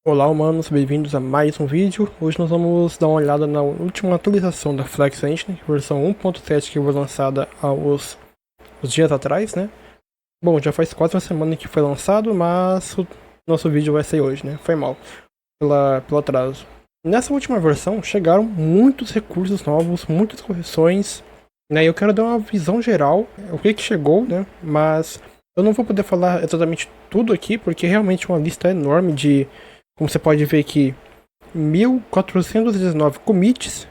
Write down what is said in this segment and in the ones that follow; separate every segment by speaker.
Speaker 1: Olá humanos, bem-vindos a mais um vídeo. Hoje nós vamos dar uma olhada na última atualização da Flex Engine, versão 1.7 que foi lançada há uns dias atrás, né? Bom, já faz quase uma semana que foi lançado, mas o nosso vídeo vai sair hoje, né? Foi mal pelo atraso. Nessa última versão chegaram muitos recursos novos, muitas correções, né? Eu quero dar uma visão geral, o que chegou, né? Mas eu não vou poder falar exatamente tudo aqui, porque realmente é uma lista enorme de, como você pode ver aqui, 1419 commits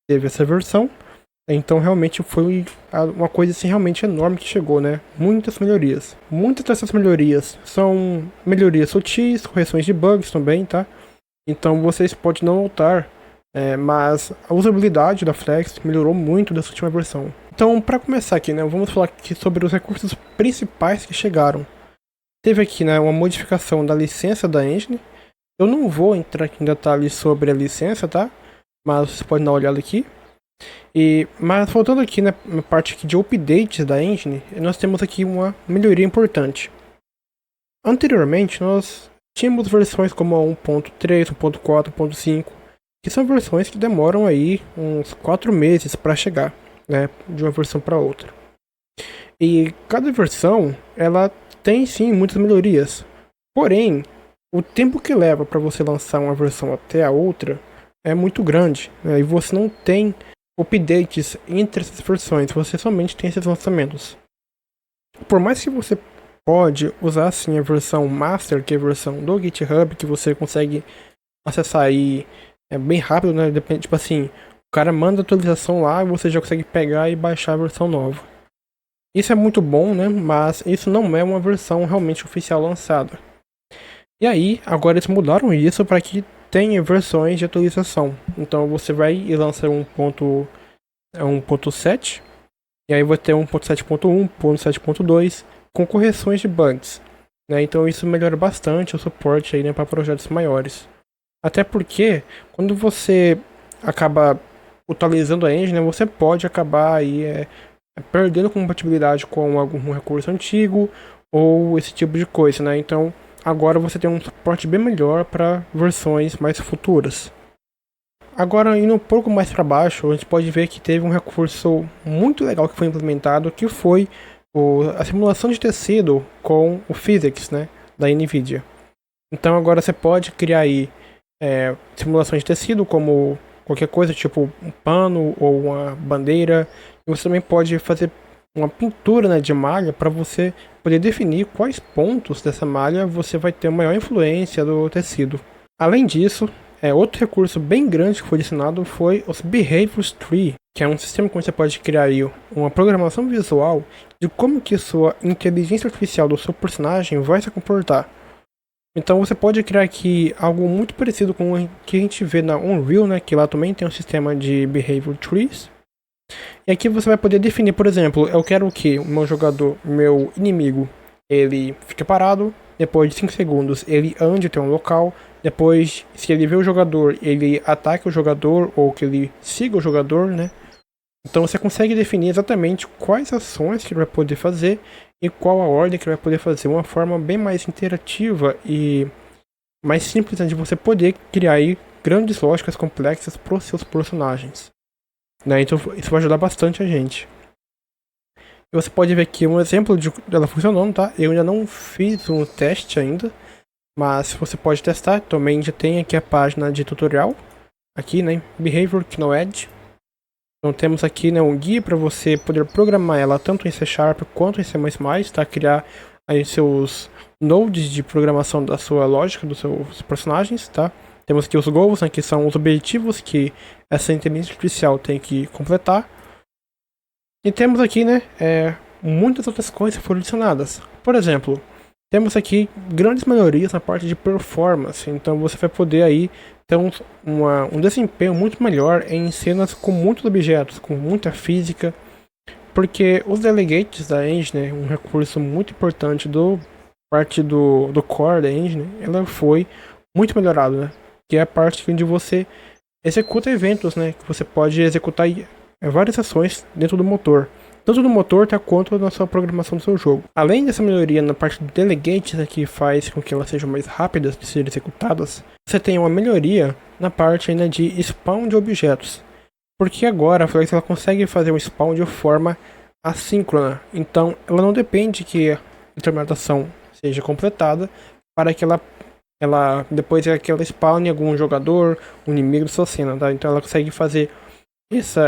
Speaker 1: teve essa versão. Então realmente foi uma coisa assim realmente enorme que chegou, né? Muitas melhorias. Muitas dessas melhorias são melhorias sutis, correções de bugs também, tá? Então vocês podem não notar, mas a usabilidade da Flex melhorou muito dessa última versão. Então, para começar aqui, né, vamos falar aqui sobre os recursos principais que chegaram. Teve aqui, né, uma modificação da licença da engine. Eu não vou entrar aqui em detalhes sobre a licença, tá? Mas você pode dar uma olhada aqui. Mas voltando aqui na parte aqui de updates da engine, nós temos aqui uma melhoria importante. Anteriormente, nós tínhamos versões como a 1.3, 1.4, 1.5, que são versões que demoram aí uns 4 meses para chegar, né, de uma versão para outra. E cada versão, ela tem sim muitas melhorias. Porém, o tempo que leva para você lançar uma versão até a outra é muito grande, né? E você não tem updates entre essas versões, você somente tem esses lançamentos. Por mais que você pode usar assim a versão Master, que é a versão do GitHub, que você consegue acessar aí bem rápido, né? Depende, tipo assim, o cara manda a atualização lá e você já consegue pegar e baixar a versão nova. Isso é muito bom, né? Mas isso não é uma versão realmente oficial lançada. E aí, agora eles mudaram isso para que tenha versões de atualização. Então você vai e lança 1.7, e aí vai ter 1.7.1, 1.7.2 com correções de bugs, né? Então isso melhora bastante o suporte aí, né, para projetos maiores. Até porque quando você acaba atualizando a engine, né, você pode acabar aí perdendo compatibilidade com algum recurso antigo ou esse tipo de coisa, né? Então agora você tem um suporte bem melhor para versões mais futuras. Agora, indo um pouco mais para baixo, a gente pode ver que teve um recurso muito legal que foi implementado, que foi a simulação de tecido com o Physics, né, da NVIDIA. Então agora você pode criar aí simulações de tecido como qualquer coisa, tipo um pano ou uma bandeira. E você também pode fazer uma pintura, né, de malha para você poder definir quais pontos dessa malha você vai ter maior influência do tecido. Além disso, outro recurso bem grande que foi adicionado foi os Behavior Tree, que é um sistema que você pode criar aí uma programação visual de como que sua inteligência artificial do seu personagem vai se comportar. Então você pode criar aqui algo muito parecido com o que a gente vê na Unreal, né, que lá também tem um sistema de Behavior Trees. E aqui você vai poder definir, por exemplo, eu quero que o meu inimigo, ele fique parado, depois de 5 segundos ele ande até um local, depois, se ele vê o jogador, ele ataque o jogador ou que ele siga o jogador, né? Então você consegue definir exatamente quais ações que ele vai poder fazer e qual a ordem que ele vai poder fazer, uma forma bem mais interativa e mais simples, né, de você poder criar aí grandes lógicas complexas para os seus personagens, né? Então isso vai ajudar bastante a gente. E você pode ver aqui um exemplo dela funcionando, tá? Eu ainda não fiz um teste ainda, mas você pode testar. Também já tem aqui a página de tutorial, aqui, né? Behavior Knowledge. Então temos aqui, né, um guia para você poder programar ela tanto em C# quanto em C++, tá? Criar aí seus nodes de programação da sua lógica, dos seus personagens, tá? Temos aqui os goals, né, que são os objetivos que essa inteligência artificial tem que completar. E temos aqui, né, muitas outras coisas que foram adicionadas. Por exemplo, temos aqui grandes melhorias na parte de performance. Então você vai poder aí ter um desempenho muito melhor em cenas com muitos objetos, com muita física. Porque os delegates da engine, um recurso muito importante do parte do core da engine, ela foi muito melhorado, né? Que é a parte onde você executa eventos, né? Que você pode executar várias ações dentro do motor. tanto no motor quanto na sua programação do seu jogo. Além dessa melhoria na parte do Delegate, né, que faz com que elas sejam mais rápidas de serem executadas, você tem uma melhoria na parte ainda de spawn de objetos. Porque agora a Flex ela consegue fazer um spawn de forma assíncrona. Então ela não depende que a determinada ação seja completada para que ela depois que ela spawne algum jogador, um inimigo da sua cena, tá? Então ela consegue fazer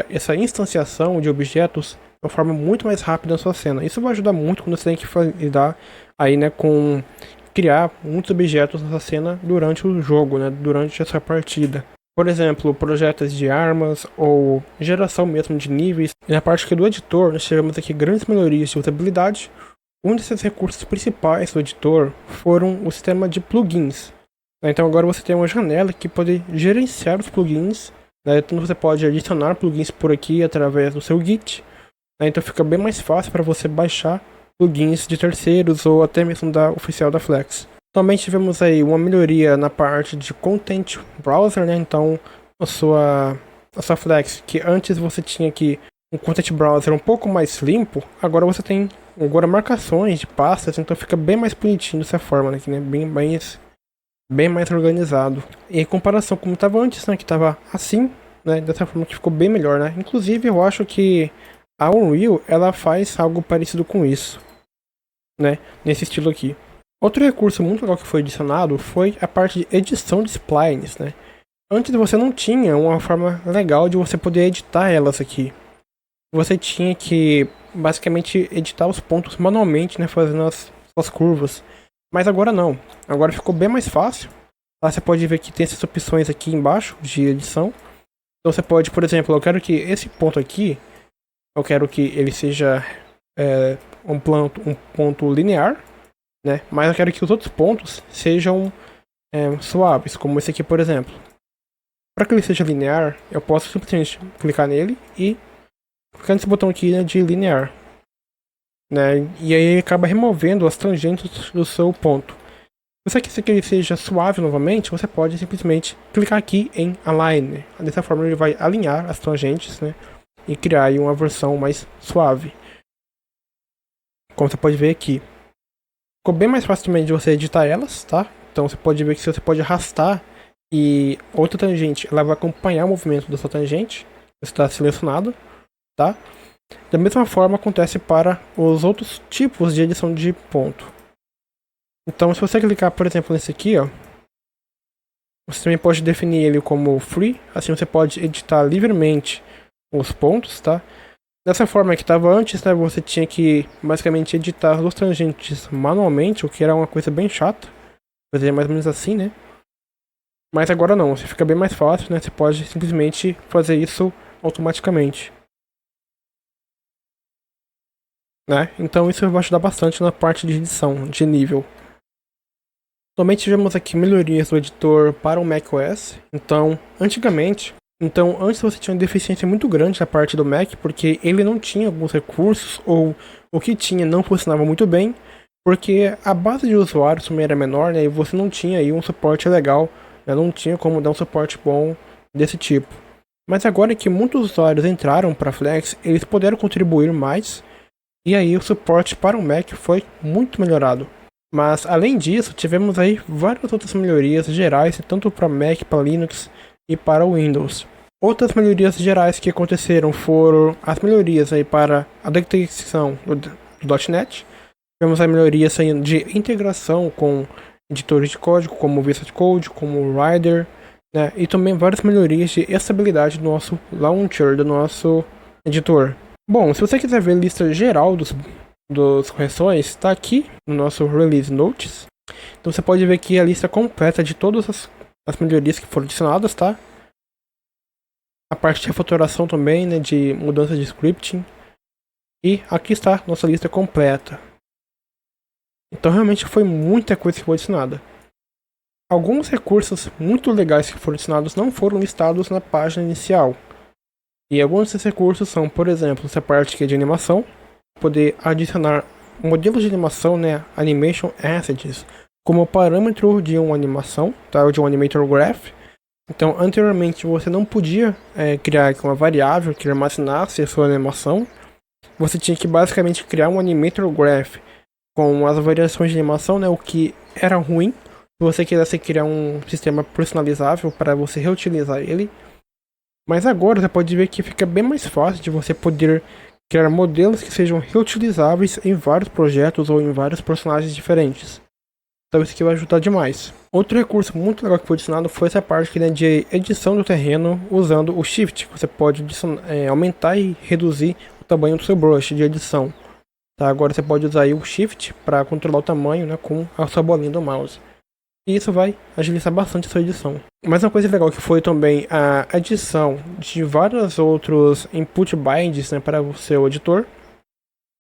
Speaker 1: essa instanciação de objetos de uma forma muito mais rápida na sua cena. Isso vai ajudar muito quando você tem que lidar aí, né, com criar muitos objetos na sua cena durante o jogo, né, durante essa partida. Por exemplo, projetos de armas ou geração mesmo de níveis. E na parte aqui do editor, nós tivemos aqui grandes melhorias de usabilidade. Um desses recursos principais do editor foram o sistema de plugins. Então agora você tem uma janela que pode gerenciar os plugins. Então você pode adicionar plugins por aqui através do seu Git. Então fica bem mais fácil para você baixar plugins de terceiros ou até mesmo da oficial da Flex. Também tivemos aí uma melhoria na parte de Content Browser, né? Então a sua Flex, que antes você tinha aqui um Content Browser um pouco mais limpo, agora você tem marcações de pastas, então fica bem mais bonitinho dessa forma, né? Bem mais organizado. E em comparação com como estava antes, né? Que estava assim, né? Dessa forma que ficou bem melhor, né? Inclusive eu acho que a Unreal ela faz algo parecido com isso, né? Nesse estilo aqui. Outro recurso muito legal que foi adicionado foi a parte de edição de splines, né? Antes você não tinha uma forma legal de você poder editar elas aqui. Você tinha que basicamente editar os pontos manualmente, né? Fazendo as curvas. Mas agora não. Agora ficou bem mais fácil. Lá você pode ver que tem essas opções aqui embaixo de edição. Então você pode, por exemplo, eu quero que esse ponto aqui, eu quero que ele seja um ponto linear. Né? Mas eu quero que os outros pontos sejam suaves, como esse aqui, por exemplo. Para que ele seja linear, eu posso simplesmente clicar nele e clicar nesse botão aqui, né, de linear. Né? E aí ele acaba removendo as tangentes do seu ponto. Se você quiser que ele seja suave novamente, você pode simplesmente clicar aqui em Align. Dessa forma ele vai alinhar as tangentes, né, e criar aí uma versão mais suave. Como você pode ver aqui. Ficou bem mais fácil também de você editar elas, tá? Então você pode ver que você pode arrastar e outra tangente, ela vai acompanhar o movimento da sua tangente. Você está selecionado, tá? Da mesma forma acontece para os outros tipos de edição de ponto. Então se você clicar, por exemplo, nesse aqui, ó, você também pode definir ele como free. Assim você pode editar livremente os pontos, tá? Dessa forma que estava antes, né, você tinha que basicamente editar os tangentes manualmente, o que era uma coisa bem chata. Fazer mais ou menos assim, né? Mas agora não, você fica bem mais fácil, né? Você pode simplesmente fazer isso automaticamente. Né? Então isso vai ajudar bastante na parte de edição, de nível. Também tivemos aqui melhorias do editor para o macOS. Antes você tinha uma deficiência muito grande na parte do Mac, porque ele não tinha alguns recursos, ou o que tinha não funcionava muito bem, porque a base de usuários também era menor, né, e você não tinha aí um suporte legal, né, não tinha como dar um suporte bom desse tipo. Mas agora que muitos usuários entraram para a Flex, eles puderam contribuir mais, e aí o suporte para o Mac foi muito melhorado. Mas além disso, tivemos aí várias outras melhorias gerais, tanto para Mac, para Linux e para o Windows. Outras melhorias gerais que aconteceram foram as melhorias aí para a detecção do .NET. Tivemos a melhoria de integração com editores de código, como o Visual Code, como o Rider, né? E também várias melhorias de estabilidade do nosso launcher, do nosso editor. Bom, se você quiser ver a lista geral dos correções, está aqui no nosso Release Notes. Então você pode ver aqui a lista completa de todas as melhorias que foram adicionadas, tá? A parte de refatoração também, né, de mudança de scripting. E aqui está nossa lista completa. Então realmente foi muita coisa que foi adicionada. Alguns recursos muito legais que foram adicionados não foram listados na página inicial. E alguns desses recursos são, por exemplo, essa parte aqui de animação. Poder adicionar modelos de animação, né, Animation Assets, como parâmetro de uma animação, tá, de um Animator Graph. Então, anteriormente você não podia criar uma variável que armazenasse a sua animação. você tinha que basicamente criar um animator graph com as variações de animação, né, o que era ruim. Se você quisesse criar um sistema personalizável para você reutilizar ele. Mas agora você pode ver que fica bem mais fácil de você poder criar modelos que sejam reutilizáveis em vários projetos ou em vários personagens diferentes. Então isso aqui vai ajudar demais. Outro recurso muito legal que foi adicionado foi essa parte, né, de edição do terreno usando o Shift. Você pode aumentar e reduzir o tamanho do seu brush de edição. Tá? Agora você pode usar aí o Shift para controlar o tamanho, né, com a sua bolinha do mouse. E isso vai agilizar bastante a sua edição. Mas uma coisa legal que foi também a adição de vários outros input binds, né, para o seu editor.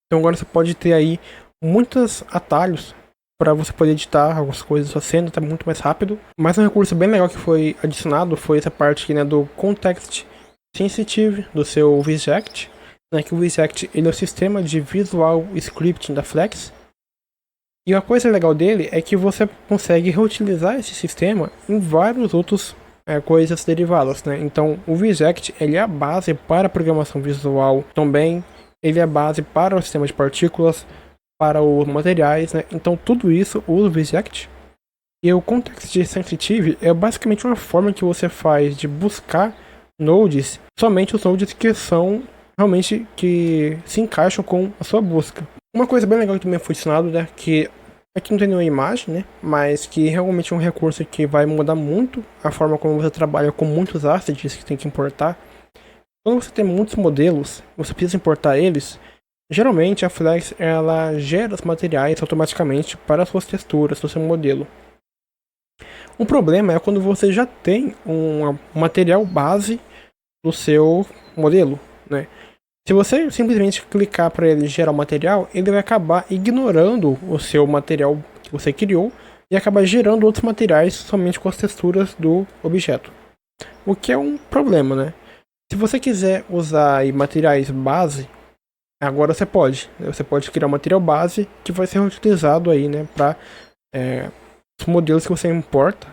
Speaker 1: Então agora você pode ter aí muitos atalhos para você poder editar algumas coisas da sua cena, tá muito mais rápido. Mas um recurso bem legal que foi adicionado foi essa parte aqui, né, do Context Sensitive do seu Visuact. Né, que o Visuact ele é o sistema de Visual Scripting da Flex. E a coisa legal dele é que você consegue reutilizar esse sistema em vários outros coisas derivadas, né? Então o Visuact ele é a base para a programação visual também, ele é a base para o sistema de partículas, para os materiais, né? Então tudo isso usa o Visuact. E o Context Sensitive é basicamente uma forma que você faz de buscar nodes, somente os nodes que são realmente que se encaixam com a sua busca. Uma coisa bem legal que também foi ensinado, né, que aqui não tem nenhuma imagem, né, mas que realmente é um recurso que vai mudar muito a forma como você trabalha com muitos assets que tem que importar. Quando você tem muitos modelos, você precisa importar eles. Geralmente a Flex ela gera os materiais automaticamente para as suas texturas do seu modelo. O problema é quando você já tem um material base do seu modelo, né? Se você simplesmente clicar para ele gerar o material, ele vai acabar ignorando o seu material que você criou e acabar gerando outros materiais somente com as texturas do objeto. O que é um problema, né? Se você quiser usar aí materiais base, agora você pode. Você pode criar um material base que vai ser utilizado aí, né, para os modelos que você importa.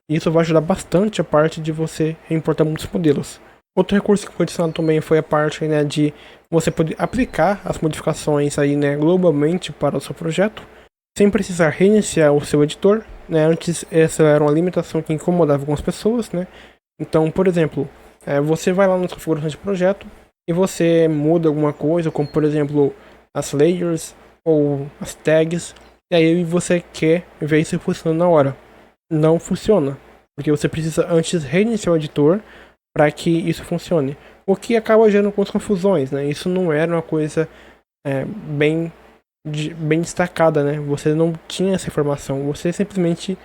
Speaker 1: Isso vai ajudar bastante a parte de você importar muitos modelos. Outro recurso que foi adicionado também foi a parte, né, de você poder aplicar as modificações aí, né, globalmente para o seu projeto, sem precisar reiniciar o seu editor, né? Antes essa era uma limitação que incomodava algumas pessoas, né? Então, por exemplo, você vai lá nas configurações de projeto e você muda alguma coisa, como por exemplo as layers ou as tags, e aí você quer ver isso funcionando na hora. Não funciona, porque você precisa antes reiniciar o editor para que isso funcione. O que acaba gerando algumas confusões, né? Isso não era uma coisa bem destacada, né? Você não tinha essa informação. Você simplesmente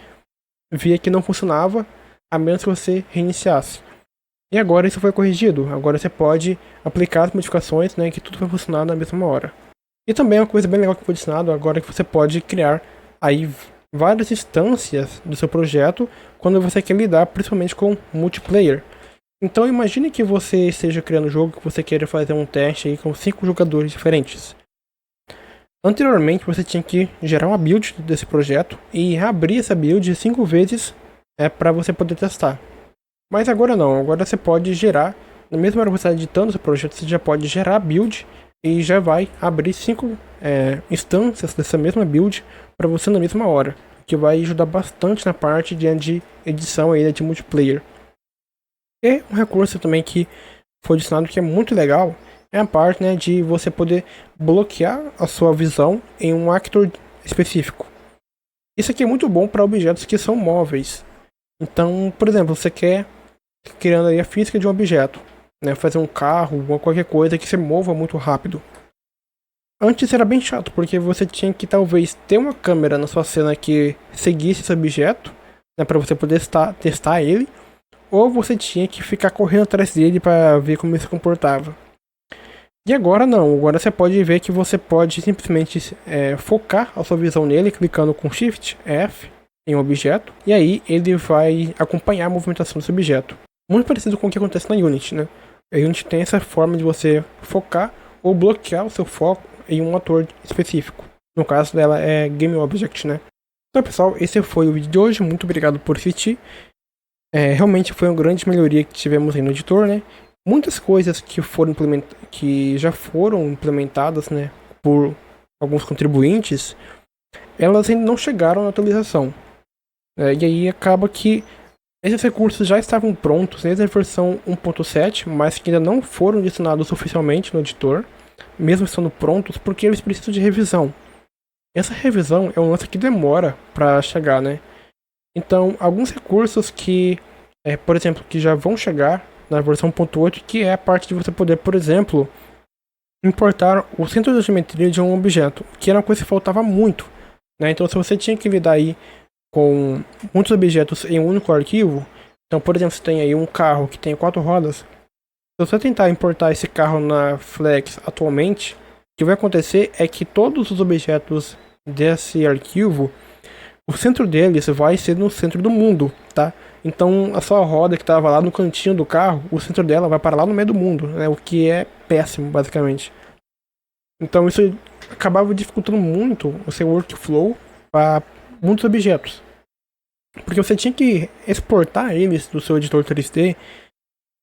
Speaker 1: via que não funcionava, a menos que você reiniciasse. E agora isso foi corrigido. Agora você pode aplicar as modificações, né? Que tudo vai funcionar na mesma hora. E também uma coisa bem legal que foi adicionado agora é que você pode criar aí várias instâncias do seu projeto quando você quer lidar principalmente com multiplayer. Então imagine que você esteja criando um jogo que você queira fazer um teste aí com 5 jogadores diferentes. Anteriormente você tinha que gerar uma build desse projeto e abrir essa build 5 vezes para você poder testar. Mas agora não, agora você pode gerar, na mesma hora que você está editando seu projeto, você já pode gerar a build e já vai abrir 5 instâncias dessa mesma build para você na mesma hora, que vai ajudar bastante na parte de edição aí de multiplayer. E um recurso também que foi adicionado que é muito legal é a parte, né, de você poder bloquear a sua visão em um actor específico. Isso aqui é muito bom para objetos que são móveis. Então, por exemplo, você quer criando aí a física de um objeto, né, fazer um carro ou qualquer coisa que se mova muito rápido. Antes era bem chato, porque você tinha que talvez ter uma câmera na sua cena que seguisse esse objeto, né, para você poder testar ele, ou você tinha que ficar correndo atrás dele para ver como ele se comportava. E agora não, agora você pode ver que você pode simplesmente focar a sua visão nele, clicando com Shift F em um objeto, e aí ele vai acompanhar a movimentação desse objeto. Muito parecido com o que acontece na Unity, né? A Unity tem essa forma de você focar ou bloquear o seu foco em um ator específico. No caso dela é Game Object, né? Então pessoal, esse foi o vídeo de hoje, muito obrigado por assistir. Realmente foi uma grande melhoria que tivemos aí no editor, né? muitas coisas que já foram implementadas, né, por alguns contribuintes, elas ainda não chegaram na atualização. E aí acaba que esses recursos já estavam prontos desde a versão 1.7, mas que ainda não foram adicionados oficialmente no editor, mesmo estando prontos, porque eles precisam de revisão. Essa revisão é um lance que demora para chegar, né? Então, alguns recursos que, por exemplo, que já vão chegar na versão 1.8, que é a parte de você poder, por exemplo, importar o centro de geometria de um objeto, que era uma coisa que faltava muito, né? Então, se você tinha que lidar aí com muitos objetos em um único arquivo, então, por exemplo, você tem aí um carro que tem 4 rodas, se você tentar importar esse carro na Flex atualmente, o que vai acontecer é que todos os objetos desse arquivo, o centro deles vai ser no centro do mundo, tá? Então a sua roda que estava lá no cantinho do carro, o centro dela vai para lá no meio do mundo, né? O que é péssimo, basicamente. Então isso acabava dificultando muito o seu workflow para muitos objetos. Porque você tinha que exportar eles do seu editor 3D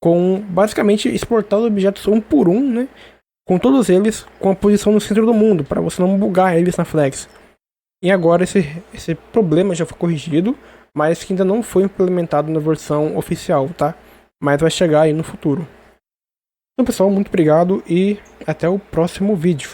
Speaker 1: com, basicamente, exportar os objetos um por um, né? Com todos eles com a posição no centro do mundo, para você não bugar eles na Flex. E agora esse problema já foi corrigido, mas que ainda não foi implementado na versão oficial, tá? Mas vai chegar aí no futuro. Então pessoal, muito obrigado e até o próximo vídeo.